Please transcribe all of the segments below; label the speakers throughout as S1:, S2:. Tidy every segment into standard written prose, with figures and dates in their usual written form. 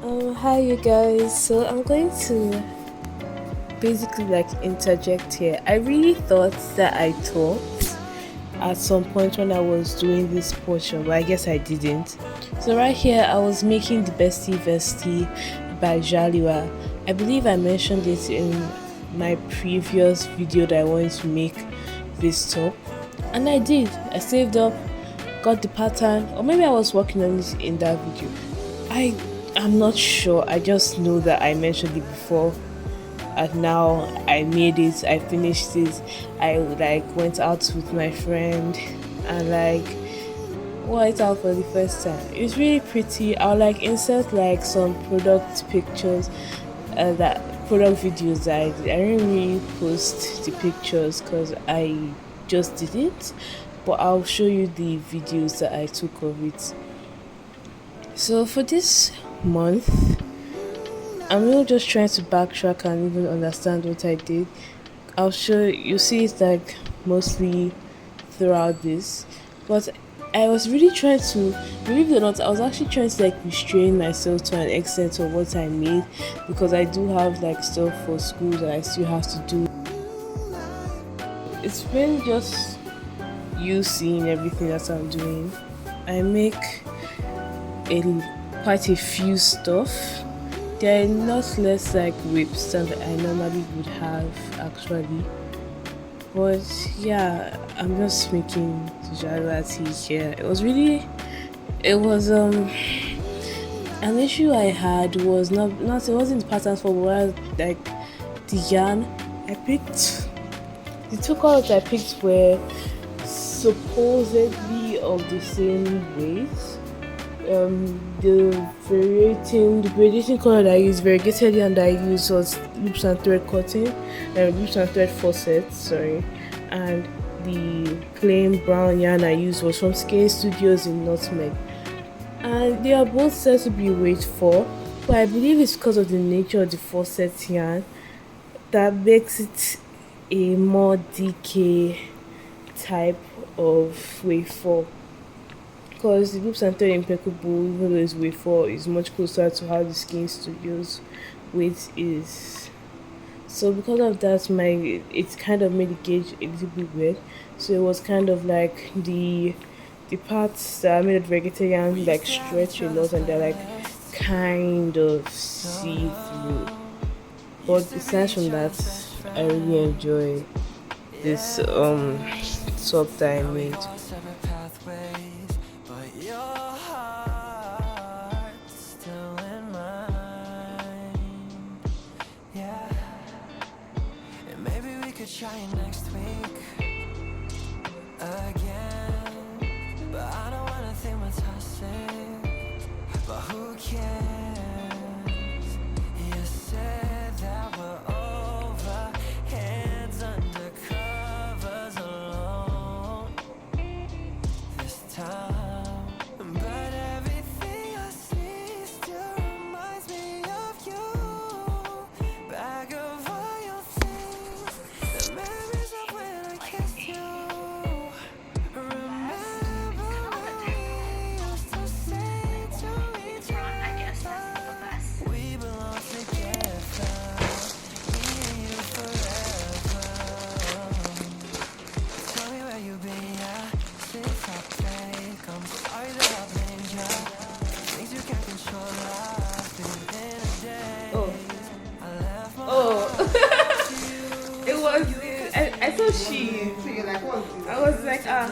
S1: Hi you guys. So I'm going to basically like interject here. I really thought that I taught at some point when I was doing this portion, but I guess I didn't. So right here, I was making the Bestie Vestie by Jaliwa. I believe I mentioned it in my previous video that I wanted to make this top, and I did. I saved up, got the pattern, or maybe I was working on it in that video. I'm not sure. I just know that I mentioned it before, and now I made it. I finished it. I like went out with my friend and like wore it out for the first time. It's really pretty. I'll like insert like some product pictures, that product videos that I did. I didn't really post the pictures because I just did it, but I'll show you the videos that I took of it. So for this month, I'm really just trying to backtrack and even understand what I did. I'll show you, see it like mostly throughout this, but I was really trying to, believe it or not, I was actually trying to like restrain myself to an extent of what I made, because I do have like stuff for school that I still have to do. It's been just you seeing everything that I'm doing. I make quite a few stuff. There are a lot less like whips than I normally would have actually, but yeah, I'm just making generality here. It was an issue I had was not it wasn't the pattern for what, like the yarn I picked. The two colors I picked were supposedly of the same weight. The gradation color that I used, variegated yarn that I used, was loops and thread cotton, loops and thread faucet, sorry, and the plain brown yarn I used was from Skein Studios in Nutmeg, and they are both said to be weight 4, but I believe it's because of the nature of the faucet yarn that makes it a more DK type of weight 4, because the loops and thread impeccable, even though it's weight 4, is much closer to how the Skein Studios weight is. So because of that, it kind of made the gauge a little bit weird. So it was kind of like the parts that I made of vegetarian like stretch a lot, and they're like kind of see through. But aside from that, I really enjoy this top that I made.
S2: Try it next week again, but I don't wanna think we're toxic, but who cares? You said that we're over, hands under covers alone this time, but everything I see still reminds me of you. Bag of all your things, the memories of when I kissed you. Remember we used to say to each other, we belong together, me and you forever. Tell me where you been at since I break. I'm sorry that I've blamed you. Things you can't control, I've been in a day. I left my
S1: It was. I thought she. I was like, ah.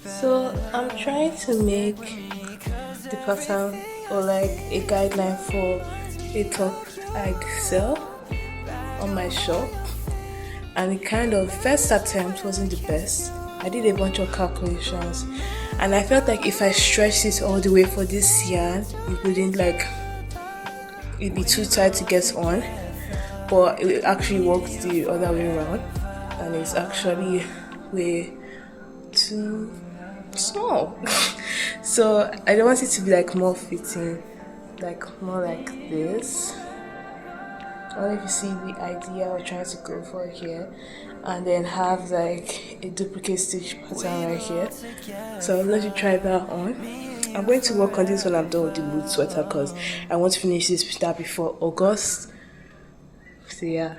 S1: So I'm trying to make the pattern or like a guideline for a top I sell on my shop, and it kind of first attempt wasn't the best. I did a bunch of calculations, and I felt like if I stretched it all the way for this yarn, it wouldn't like it'd be too tight to get on. But it actually worked the other way around, and it's actually way too small. So I don't want it to be like more fitting, like more like this. I don't know if you see the idea we're trying to go for here, and then have like a duplicate stitch pattern right here. So I'll let you try that on. I'm going to work on this when I'm done with the boot sweater because I want to finish this that before August. So yeah.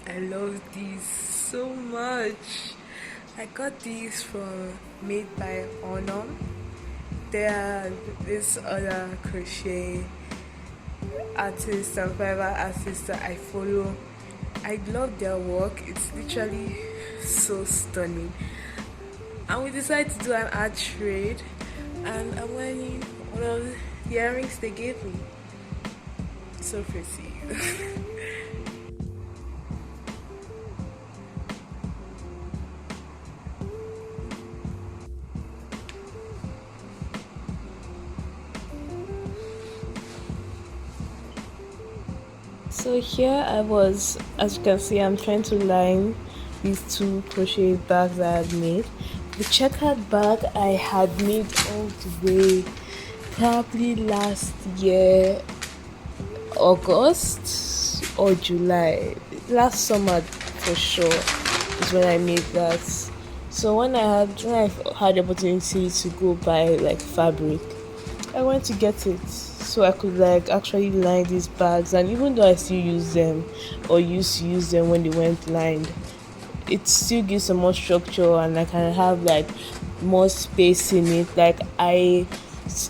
S1: I love these so much. I got these from Made by Honor. There are this other crochet artist and fiber artist that I follow. I love their work. It's literally so stunning. And we decided to do an art trade, and I'm wearing one of the earrings they gave me. So pretty. So here I was, as you can see, I'm trying to line these two crochet bags that I had made. The checkered bag I had made all the way probably last year, August or July. Last summer for sure is when I made that. So when I had the opportunity to go buy like fabric, I went to get it so I could like actually line these bags. And even though I still use them or used to use them when they weren't lined, it still gives some more structure and I can have like more space in it. Like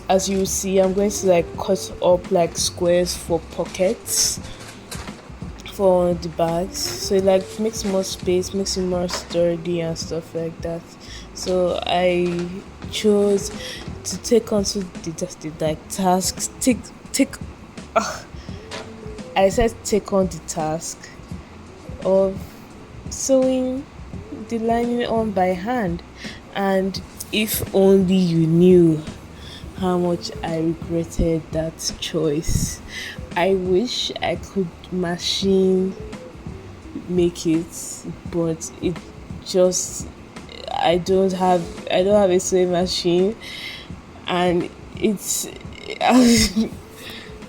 S1: as you see, I'm going to like cut up like squares for pockets for the bags, so it like makes more space, makes it more sturdy and stuff like that. So I chose to take onto the like tasks take I said take on the task of sewing the lining on by hand. And if only you knew how much I regretted that choice. I wish I could machine make it, but it just I don't have a sewing machine, and it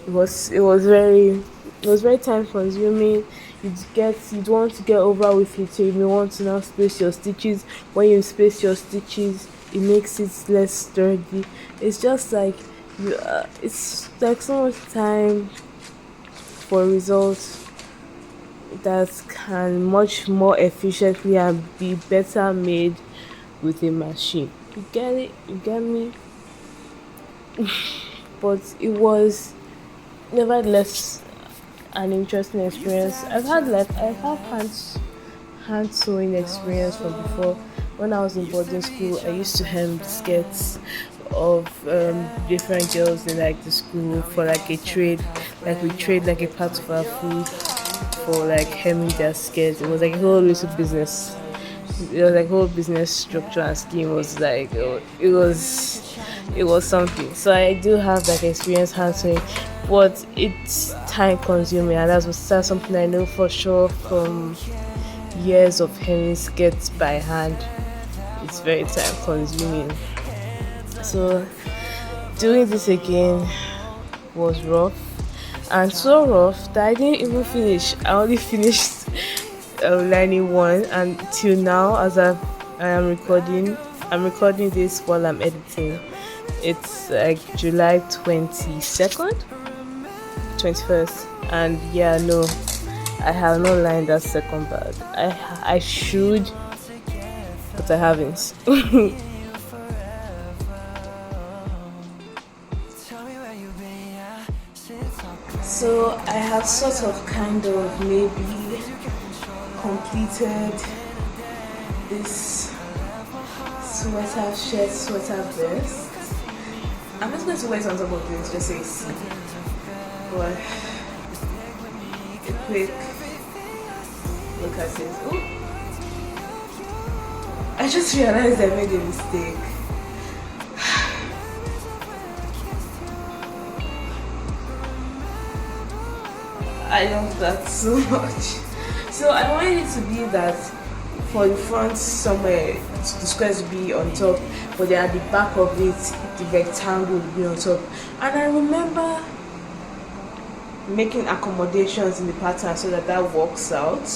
S1: was very time consuming. You'd want to get over with it, so you may want to now space your stitches. When you space your stitches, it makes it less sturdy. It's just like it's like so much time for results that can much more efficiently and be better made with a machine. You get it? You get me? But it was nevertheless an interesting experience. I've had hand sewing experience from before. When I was in boarding school, I used to hem skirts of different girls in like the school for like a trade. Like we trade like a part of our food for like hemming their skirts. It was like a whole little business. It was like whole business structure and scheme was like it was something. So I do have like experience hand sewing, but it's time consuming, and that's something I know for sure from years of hemming skirts by hand. It's very time consuming. So doing this again was rough, and so rough that I didn't even finish. I only finished lining one, and till now, I'm recording this while I'm editing. It's like July 22nd, 21st, and yeah, no, I have not lined that second bag. I should, but I haven't. So I have sort of kind of maybe completed this sweater vest. I'm just going to wear it on top of this just so you see. But a quick look at it. Ooh. I just realized I made a mistake. I love that so much. So I wanted it to be that for the front somewhere the squares will be on top, but then at the back of it the rectangle will be on top. And I remember making accommodations in the pattern so that works out.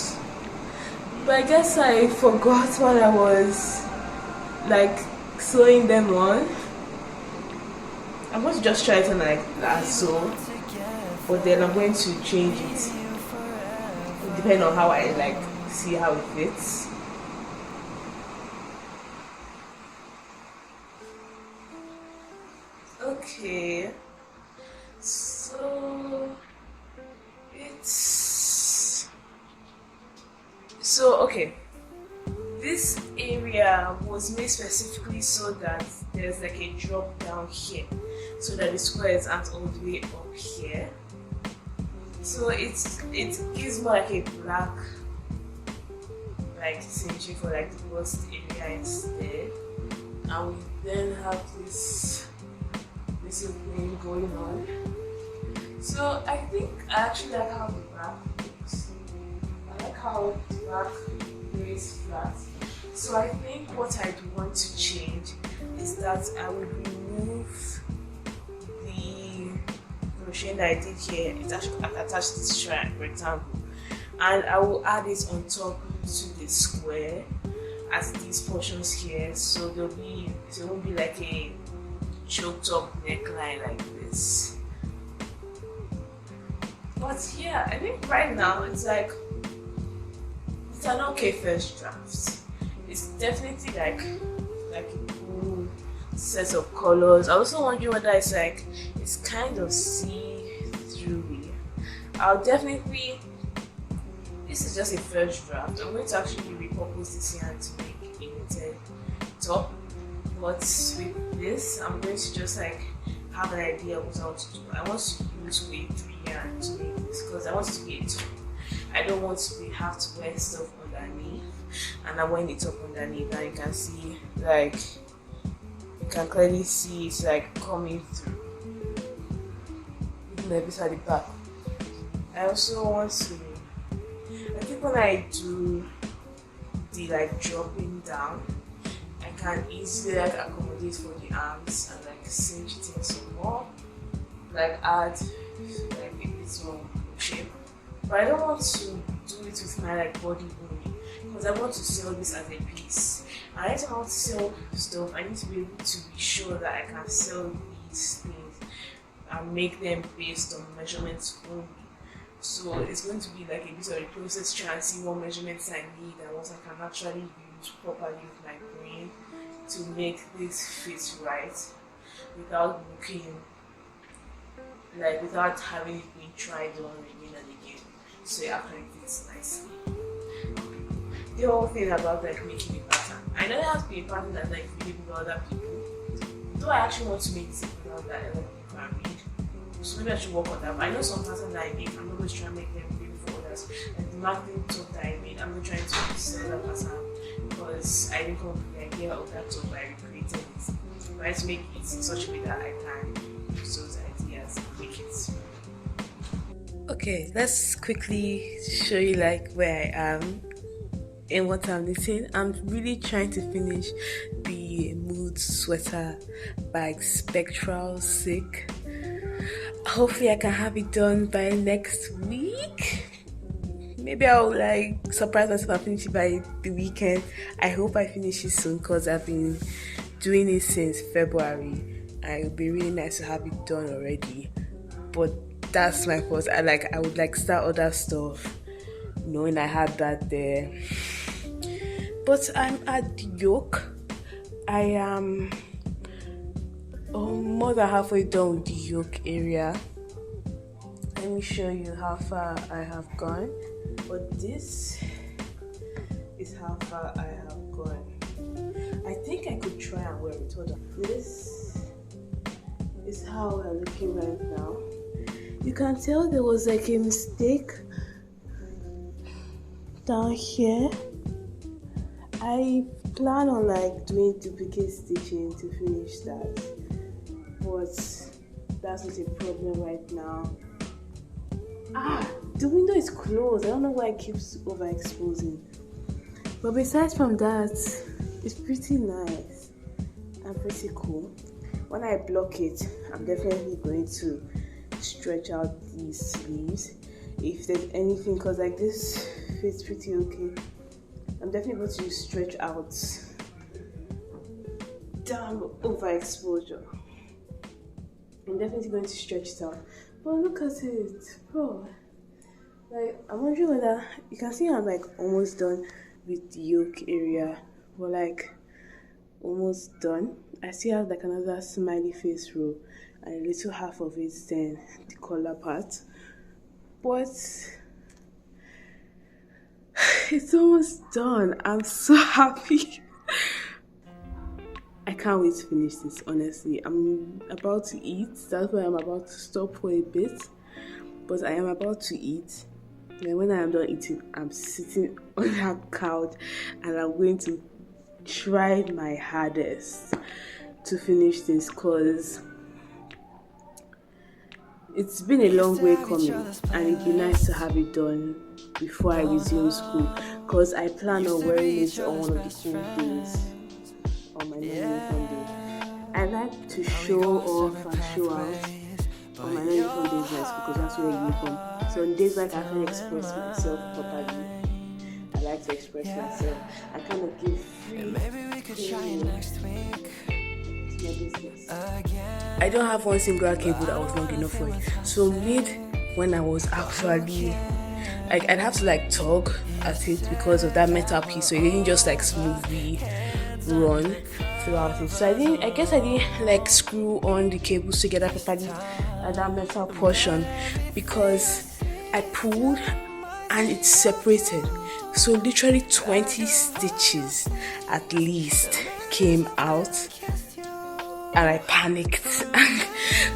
S1: But I guess I forgot what I was like sewing them on. I'm going to just try it on like lasso, but then I'm going to change it depending on how I like see how it fits. Okay, so okay. This area was made specifically so that there's like a drop down here, so that the squares aren't all the way up here. So it gives more like a black like symmetry for like the bust area instead, and we then have this thing going on. So I think I actually like how the back looks. I like how the back lays flat. So I think what I'd want to change is that I would remove the crochet that I did here. It's actually attached to this rectangle, and I will add it on top to the square at these portions here. So it won't be like a choked up neckline like this. But yeah, I think right now it's an okay first draft. It's definitely like a cool set of colors. I also wonder whether it's kind of see-through. This is just a first draft. I'm going to actually repurpose this yarn to make a knitted top. But with this, I'm going to just like have an idea of what I want to do. I want to use weight 3 yarn to make this because I want it to be a top. I don't want to have to wear stuff underneath, and I'm wearing it up underneath, and you can see clearly see it's like coming through. Even a bit at the back. I also want to, I think when I do the like dropping down, I can easily like accommodate for the arms and like cinch it in some more, like add like a bit more shape. But I don't want to do it with my like body only, because I want to sell this as a piece. And anytime I want to sell stuff, I need to be able to be sure that I can sell these things and make them based on measurements only. So it's going to be like a bit of a process, trying to see what measurements I need and what I can actually use properly with my brain to make this fit right without without having it being tried on again and again, so it actually fits nicely. The whole thing about like making a pattern, I know it has to be a pattern that like really with other people, though I actually want to make this a pattern that other people can read, so maybe I should work on that. But I know some patterns that I make, I'm always trying to make them read for others. Like the marketing top that I made, I'm not trying to sell that pattern because I didn't come up with the idea of that top, but I recreated it. But I have to make it in such a way that I can use those ideas and make it. Okay, let's quickly show you like where I am and what I'm knitting. I'm really trying to finish the mood sweater by Spektakelstrik. Hopefully I can have it done by next week. Maybe I'll like surprise myself and finish it by the weekend. I hope I finish it soon because I've been doing it since February. It would be really nice to have it done already. But that's my fault. I would like start other stuff knowing I had that there. But I'm at the yoke. I am more than halfway done with the yoke area. Let me show you how far I have gone. But this is how far I have gone. I think I could try and wear it. Hold on. This is how we're looking right now. You can tell there was like a mistake down here. I plan on like doing duplicate stitching to finish that, but that's not a problem right now. The window is closed. I don't know why it keeps overexposing. But besides from that, it's pretty nice and pretty cool. When I block it, I'm definitely going to stretch out these sleeves if there's anything, because like this fits pretty okay. I'm definitely going to stretch out. Damn overexposure. I'm definitely going to stretch it out. But look at it, bro. Like, I'm wondering whether you can see I'm like almost done with the yoke area. But like almost done. I still have like another smiley face row and a little half of it, then the collar part. But it's almost done. I'm so happy. I can't wait to finish this, honestly. I'm about to eat. That's why I'm about to stop for a bit. But I am about to eat. And when I am done eating, I'm sitting on that couch and I'm going to try my hardest to finish this, because it's been a long way coming and it'd be nice to have it done before I resume school, because I plan on wearing it on one of the cool days on my non-uniform day. I like to show off and show out on my non-uniform days in school, because that's where I uniform. So on days like I can express myself properly, I like to express myself. I kind of give free
S2: Maybe we could try it next week.
S1: I don't have one singular cable that was long enough for it. So when I was actually like, I'd have to like tug at it because of that metal piece, so it didn't just like smoothly run throughout it. So I guess I didn't like screw on the cables together properly at that metal portion, because I pulled and it separated. So literally 20 stitches at least came out. And I panicked.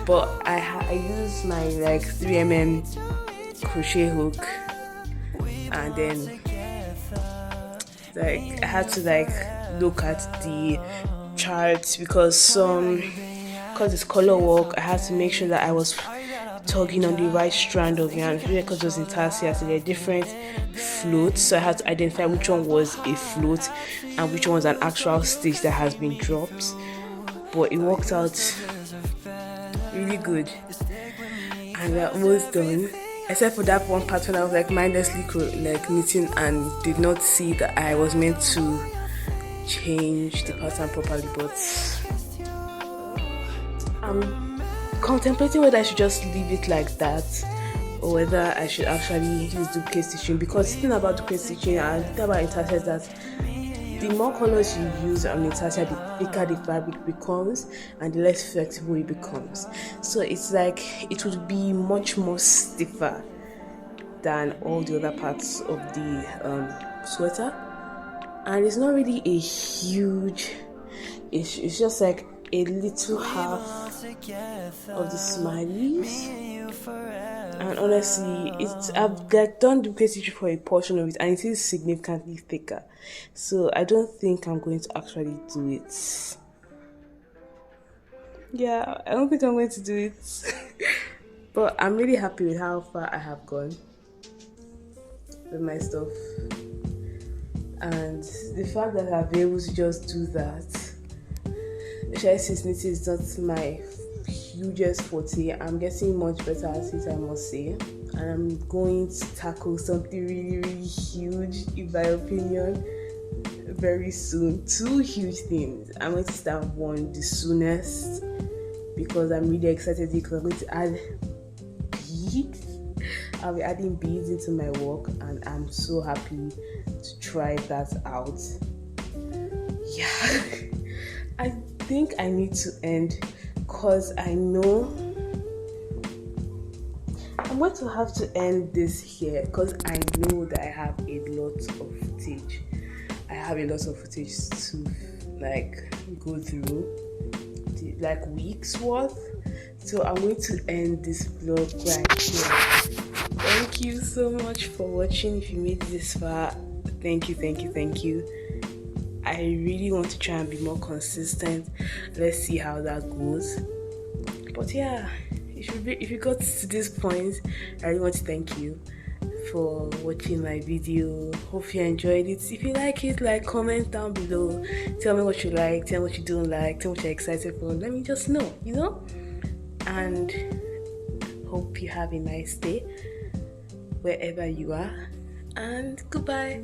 S1: But I used my like 3mm crochet hook, and then like I had to like look at the charts, because it's color work, I had to make sure that I was tugging on the right strand of yarn, because it was intarsia, so there are different floats, so I had to identify which one was a float and which one was an actual stitch that has been dropped. But it worked out really good and we're almost done, except for that one part when I was like mindlessly like knitting and did not see that I was meant to change the pattern properly. But I'm contemplating whether I should just leave it like that or whether I should actually use duplicate stitching, because the thing about duplicate stitching and the thing about intarsia is that the more colors you use on intarsia, the thicker the fabric becomes and the less flexible it becomes. So it's like it would be much more stiffer than all the other parts of the sweater, and it's not really a huge issue. It's just like a little half of the smileys. And honestly, I've like done duplicate stitching for a portion of it and it is significantly thicker, so I don't think I'm going to actually do it. Yeah, I don't think I'm going to do it. But I'm really happy with how far I have gone with my stuff, and the fact that I've been able to just do that. Since knitting is not my hugest forte, I'm getting much better at it, I must say, and I'm going to tackle something really, really huge, in my opinion, very soon. 2 huge things. I'm going to start one the soonest, because I'm really excited, because I'm going to add beads. I'll be adding beads into my work, and I'm so happy to try that out. Yeah. I think I need to end, because I know I'm going to have to end this here, because I know that I have a lot of footage. I have a lot of footage to like go through, like weeks worth. So I'm going to end this vlog right here. Thank you so much for watching. If you made it this far, thank you. I really want to try and be more consistent. Let's see how that goes. But yeah, if you got to this point, I really want to thank you for watching my video. Hope you enjoyed it. If you like it, like, comment down below. Tell me what you like, tell me what you don't like, tell me what you're excited for. Let me just know, And hope you have a nice day wherever you are. And goodbye.